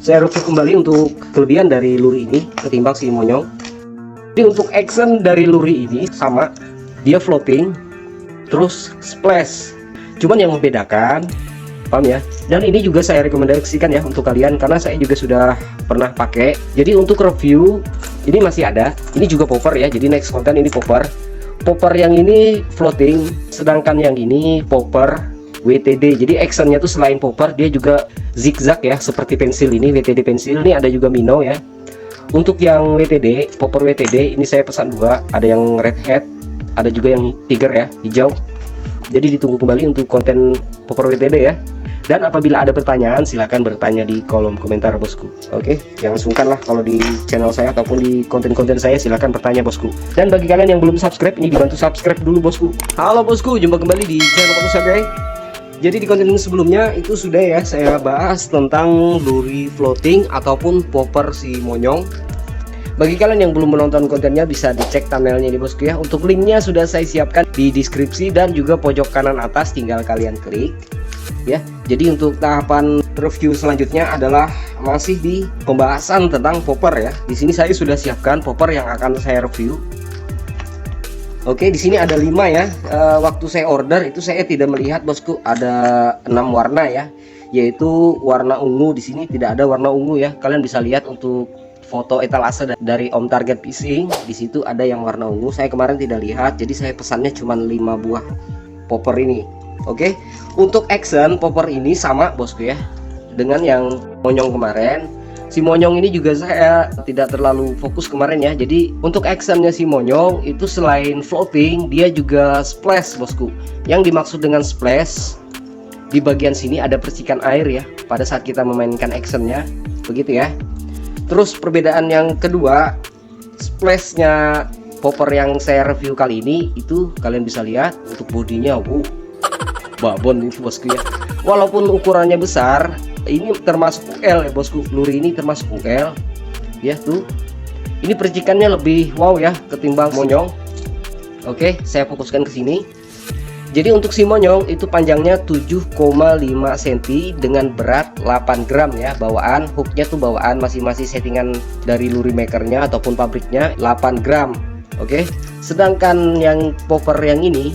Saya review kembali untuk kelebihan dari luri ini ketimbang si monyong. Jadi untuk action dari luri ini sama, dia floating terus splash. Cuman yang membedakan, paham ya? Dan ini juga saya rekomendasikan ya untuk kalian karena saya juga sudah pernah pakai. Jadi untuk review ini masih ada. Ini juga popper ya. Jadi next konten ini popper. Popper yang ini floating, sedangkan yang ini popper WTD. Jadi actionnya tuh selain popper dia juga zigzag ya, seperti pensil ini WTD pensil. Ini ada juga minnow ya. Untuk yang WTD, popper WTD ini saya pesan dua, ada yang red head, ada juga yang tiger ya, hijau. Jadi ditunggu kembali untuk konten popper WTD ya. Dan apabila ada pertanyaan silahkan bertanya di kolom komentar bosku. Oke, jangan sungkan lah kalau di channel saya ataupun di konten-konten saya silahkan bertanya bosku. Dan bagi kalian yang belum subscribe, ini dibantu subscribe dulu bosku. Halo bosku, jumpa kembali di channel bosku guys. Jadi di konten sebelumnya itu sudah ya saya bahas tentang luri floating ataupun popper si monyong. Bagi kalian yang belum menonton kontennya bisa dicek thumbnailnya ini bosku ya. Untuk linknya sudah saya siapkan di deskripsi dan juga pojok kanan atas, tinggal kalian klik ya. Jadi untuk tahapan review selanjutnya adalah masih di pembahasan tentang popper ya. Di sini saya sudah siapkan popper yang akan saya review. Oke, di sini ada 5 ya. Waktu saya order itu saya tidak melihat bosku ada 6 warna ya, yaitu warna ungu. Di sini tidak ada warna ungu ya. Kalian bisa lihat untuk foto etalase dari Om Target Fishing, di situ ada yang warna ungu. Saya kemarin tidak lihat, jadi saya pesannya cuma 5 buah popper ini. Oke, untuk action popper ini sama bosku ya dengan yang monyong kemarin. Si monyong ini juga saya tidak terlalu fokus kemarin ya. Jadi untuk actionnya si monyong itu selain floating dia juga splash bosku. Yang dimaksud dengan splash, di bagian sini ada percikan air ya pada saat kita memainkan actionnya, begitu ya. Terus perbedaan yang kedua, splashnya popper yang saya review kali ini itu kalian bisa lihat untuk bodinya, babon ini bosku ya. Walaupun ukurannya besar, ini termasuk UL ya bosku. Luri ini termasuk UL ya tuh. Ini percikannya lebih wow ya ketimbang monyong. Oke, saya fokuskan ke sini. Jadi untuk si monyong itu panjangnya 7,5 cm dengan berat 8 gram ya. Bawaan hooknya tuh bawaan masing-masing settingan dari luri makernya ataupun pabriknya 8 gram. Oke, sedangkan yang popper yang ini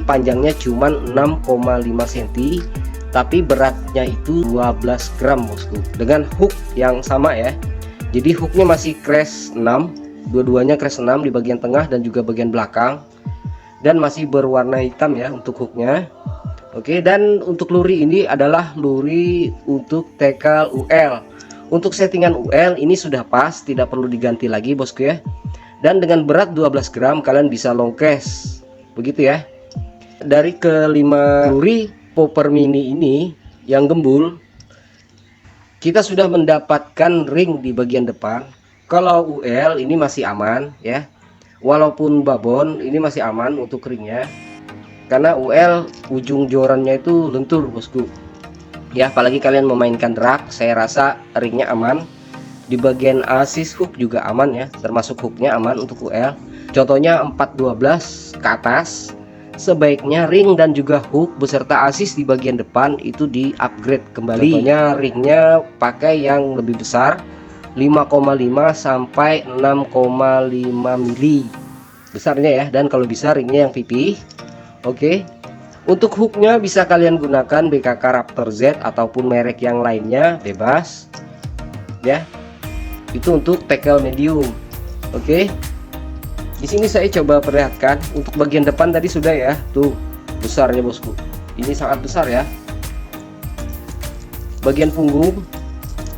panjangnya cuman 6,5 cm tapi beratnya itu 12 gram bosku, dengan hook yang sama ya. Jadi hooknya masih crash 6, dua-duanya crash 6 di bagian tengah dan juga bagian belakang, dan masih berwarna hitam ya untuk hooknya. Oke, dan untuk luri ini adalah luri untuk tackle UL. Untuk settingan UL ini sudah pas, tidak perlu diganti lagi bosku ya. Dan dengan berat 12 gram kalian bisa long cast, begitu ya. Dari kelima luri popper mini ini yang gembul, kita sudah mendapatkan ring di bagian depan. Kalau UL ini masih aman ya, walaupun babon ini masih aman untuk ringnya, karena UL ujung jorannya itu lentur bosku ya. Apalagi kalian memainkan drag, saya rasa ringnya aman. Di bagian asis hook juga aman ya, termasuk hooknya aman untuk UL. Contohnya 412 ke atas, sebaiknya ring dan juga hook beserta asis di bagian depan itu di upgrade kembali. Contohnya ringnya pakai yang lebih besar, 5,5 sampai 6,5 mili besarnya ya, dan kalau bisa ringnya yang pipih. Oke, untuk hooknya bisa kalian gunakan BKK Raptor Z ataupun merek yang lainnya, bebas ya. Itu untuk tackle medium. Oke, di sini saya coba perlihatkan untuk bagian depan tadi sudah ya, tuh besarnya bosku. Ini sangat besar ya. Bagian punggung,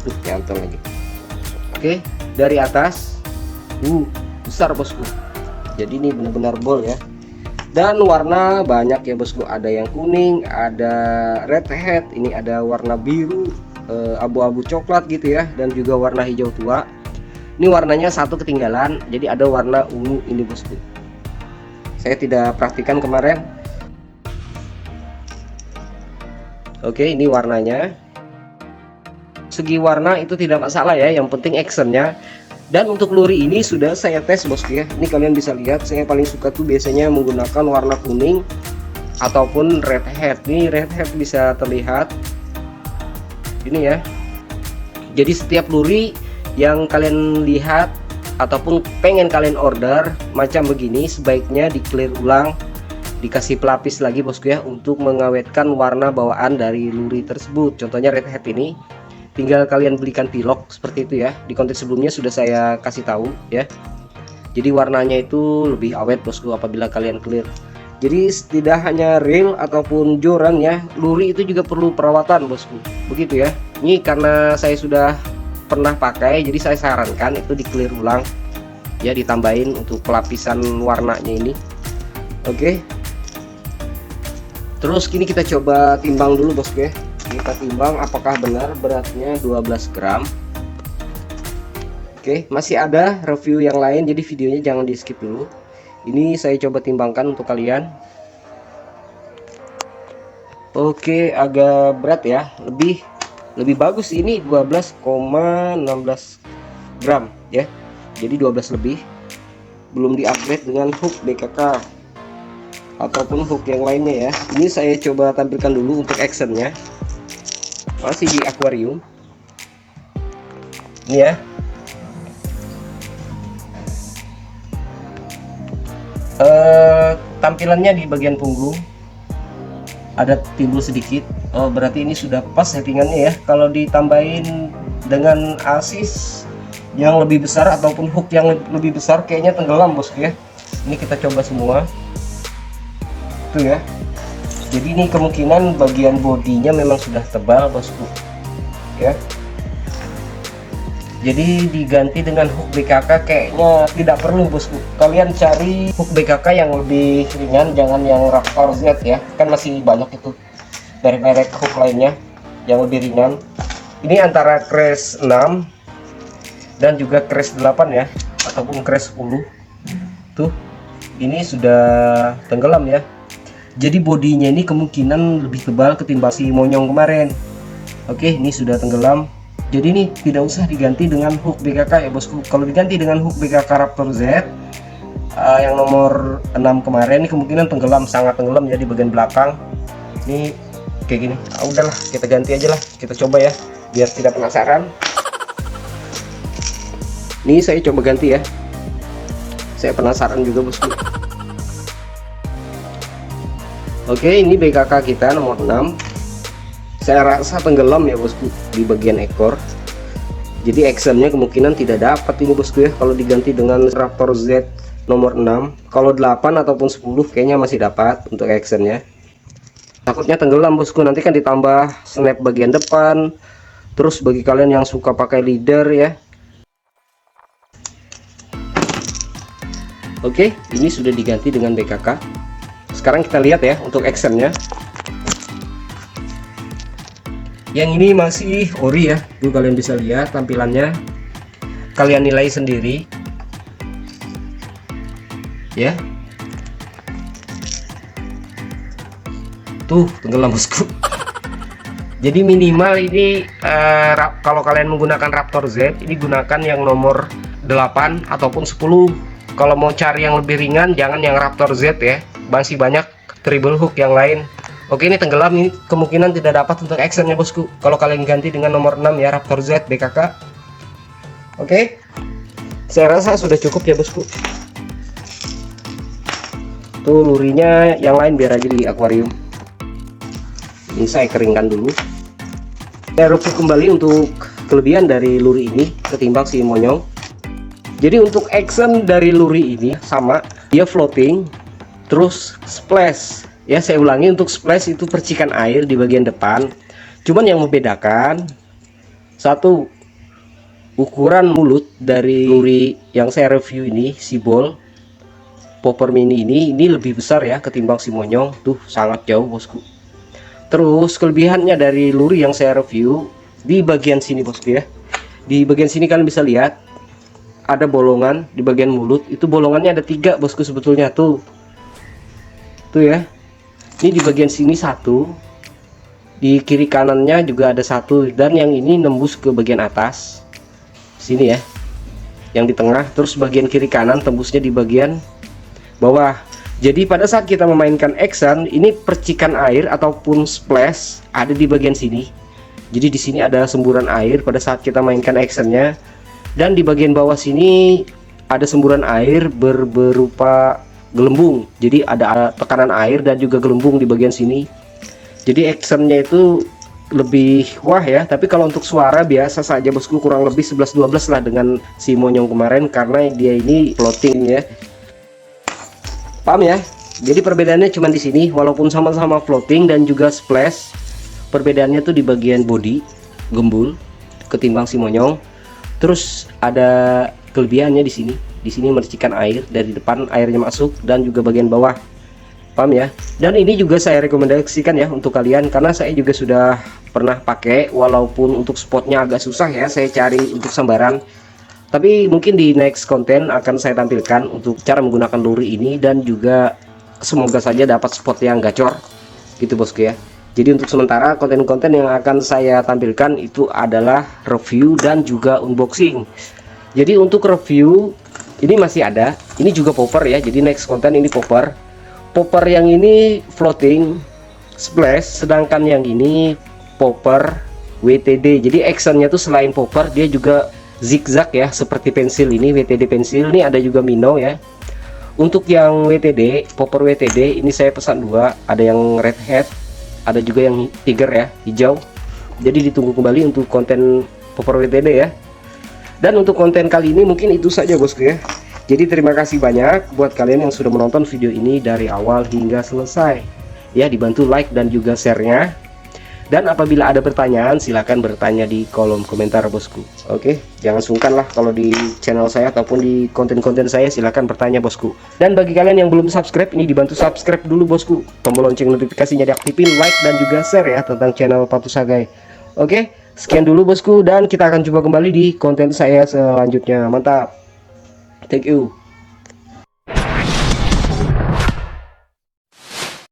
tuh nyantol lagi. Oke, dari atas, besar bosku. Jadi ini benar-benar bol ya. Dan warna banyak ya bosku. Ada yang kuning, ada red head, ini ada warna biru, abu-abu coklat gitu ya, dan juga warna hijau tua. Ini warnanya satu ketinggalan, jadi ada warna ungu ini bosku. Saya tidak perhatikan kemarin. Oke, ini warnanya. Segi warna itu tidak masalah ya, yang penting actionnya. Dan untuk luri ini sudah saya tes bosku ya. Ini kalian bisa lihat, saya paling suka tuh biasanya menggunakan warna kuning ataupun red head. Ini red head bisa terlihat. Ini ya. Jadi setiap luri yang kalian lihat ataupun pengen kalian order macam begini, sebaiknya di clear ulang, dikasih pelapis lagi bosku ya, untuk mengawetkan warna bawaan dari luri tersebut. Contohnya red hat ini tinggal kalian belikan pilok seperti itu ya. Di konten sebelumnya sudah saya kasih tahu ya. Jadi warnanya itu lebih awet bosku apabila kalian clear. Jadi tidak hanya reel ataupun joran ya, luri itu juga perlu perawatan bosku, begitu ya. Ini karena saya sudah pernah pakai, jadi saya sarankan itu di clear ulang ya, ditambahin untuk pelapisan warnanya ini. Oke, terus kini kita coba timbang dulu bosku ya. Kita timbang apakah benar beratnya 12 gram. Oke, masih ada review yang lain, jadi videonya jangan di skip dulu. Ini saya coba timbangkan untuk kalian. Oke, agak berat ya, lebih bagus ini 12,16 gram ya. Jadi 12 lebih. Belum di-upgrade dengan hook BKK ataupun hook yang lainnya ya. Ini saya coba tampilkan dulu untuk actionnya. Masih di akuarium. Ini ya. Tampilannya di bagian punggung ada timbul sedikit. Oh, berarti ini sudah pas settingannya ya. Kalau ditambahin dengan asis yang lebih besar ataupun hook yang lebih besar, kayaknya tenggelam bosku ya. Ini kita coba semua tuh ya. Jadi ini kemungkinan bagian bodinya memang sudah tebal bosku ya. Jadi diganti dengan hook BKK kayaknya tidak perlu bosku. Kalian cari hook BKK yang lebih ringan, jangan yang Raptor Z ya. Kan masih banyak itu merek-merek hook lainnya yang lebih ringan. Ini antara Crash 6 dan juga Crash 8 ya, ataupun Crash 10. Tuh, ini sudah tenggelam ya. Jadi bodinya ini kemungkinan lebih tebal ketimbang si monyong kemarin. Oke, ini sudah tenggelam. Jadi ini tidak usah diganti dengan hook BKK ya bosku. Kalau diganti dengan hook BKK Raptor Z yang nomor 6 kemarin, ini kemungkinan tenggelam, sangat tenggelam ya di bagian belakang. Ini kayak gini. Udahlah, kita ganti aja lah. Kita coba ya, biar tidak penasaran. Ini saya coba ganti ya. Saya penasaran juga bosku. Oke, ini BKK kita nomor 6. Saya rasa tenggelam ya bosku di bagian ekor. Jadi actionnya kemungkinan tidak dapat ini bosku ya, kalau diganti dengan Raptor Z nomor 6. Kalau 8 ataupun 10 kayaknya masih dapat untuk actionnya. Takutnya tenggelam bosku, nanti kan ditambah snap bagian depan. Terus bagi kalian yang suka pakai leader ya. Oke, ini sudah diganti dengan BKK. Sekarang kita lihat ya untuk actionnya. Yang ini masih ori ya, tuh kalian bisa lihat tampilannya, kalian nilai sendiri ya. Tuh tenggelam bosku. Jadi minimal ini kalau kalian menggunakan Raptor Z, ini gunakan yang nomor 8 ataupun 10. Kalau mau cari yang lebih ringan, jangan yang Raptor Z ya, masih banyak treble hook yang lain. Oke, ini tenggelam, ini kemungkinan tidak dapat untuk actionnya bosku. Kalau kalian ganti dengan nomor 6 ya, Raptor Z BKK. Oke, saya rasa sudah cukup ya bosku. Tuh lurinya yang lain biar aja di akuarium. Ini saya keringkan dulu. Saya review kembali untuk kelebihan dari luri ini ketimbang si monyong. Jadi untuk action dari luri ini sama, dia floating, terus splash. Ya, saya ulangi, untuk splash itu percikan air di bagian depan. Cuman yang membedakan, satu, ukuran mulut dari luri yang saya review ini, si ball popper mini ini lebih besar ya ketimbang si monyong. Tuh sangat jauh bosku. Terus kelebihannya dari luri yang saya review, di bagian sini bosku ya. Di bagian sini kalian bisa lihat ada bolongan di bagian mulut. Itu bolongannya ada 3 bosku sebetulnya tuh. Tuh ya. Ini di bagian sini 1, di kiri kanannya juga ada 1, dan yang ini nembus ke bagian atas sini ya, yang di tengah. Terus bagian kiri kanan tembusnya di bagian bawah. Jadi pada saat kita memainkan action, ini percikan air ataupun splash ada di bagian sini. Jadi di sini ada semburan air pada saat kita mainkan actionnya, dan di bagian bawah sini ada semburan air berupa gelembung. Jadi ada tekanan air dan juga gelembung di bagian sini. Jadi actionnya itu lebih wah ya. Tapi kalau untuk suara biasa saja bosku, kurang lebih 11-12 lah dengan si monyong kemarin, karena dia ini floating ya. Paham ya? Jadi perbedaannya cuma di sini, walaupun sama-sama floating dan juga splash, perbedaannya tuh di bagian body gembul ketimbang si monyong. Terus ada kelebihannya di sini. Di sini mercikan air dari depan, airnya masuk, dan juga bagian bawah. Paham ya? Dan ini juga saya rekomendasikan ya untuk kalian, karena saya juga sudah pernah pakai, walaupun untuk spotnya agak susah ya saya cari untuk sambaran. Tapi mungkin di next konten akan saya tampilkan untuk cara menggunakan luri ini, dan juga semoga saja dapat spot yang gacor gitu bosku ya. Jadi untuk sementara konten-konten yang akan saya tampilkan itu adalah review dan juga unboxing. Jadi untuk review ini masih ada, ini juga popper ya. Jadi next konten ini popper yang ini floating splash, sedangkan yang ini popper WTD. Jadi actionnya tuh selain popper dia juga zigzag ya, seperti pensil ini WTD pensil. Ini ada juga minnow ya. Untuk yang WTD popper WTD ini saya pesan dua, ada yang red head, ada juga yang tiger ya, hijau. Jadi ditunggu kembali untuk konten popper WTD ya. Dan untuk konten kali ini mungkin itu saja bosku ya. Jadi terima kasih banyak buat kalian yang sudah menonton video ini dari awal hingga selesai ya. Dibantu like dan juga share-nya. Dan apabila ada pertanyaan silahkan bertanya di kolom komentar bosku. Oke, jangan sungkan lah kalau di channel saya ataupun di konten-konten saya, silahkan bertanya bosku. Dan bagi kalian yang belum subscribe, ini dibantu subscribe dulu bosku. Tombol lonceng notifikasinya diaktifin, like dan juga share ya tentang channel Papus Sagai. Oke, sekian dulu bosku, dan kita akan jumpa kembali di konten saya selanjutnya. Mantap. Thank you.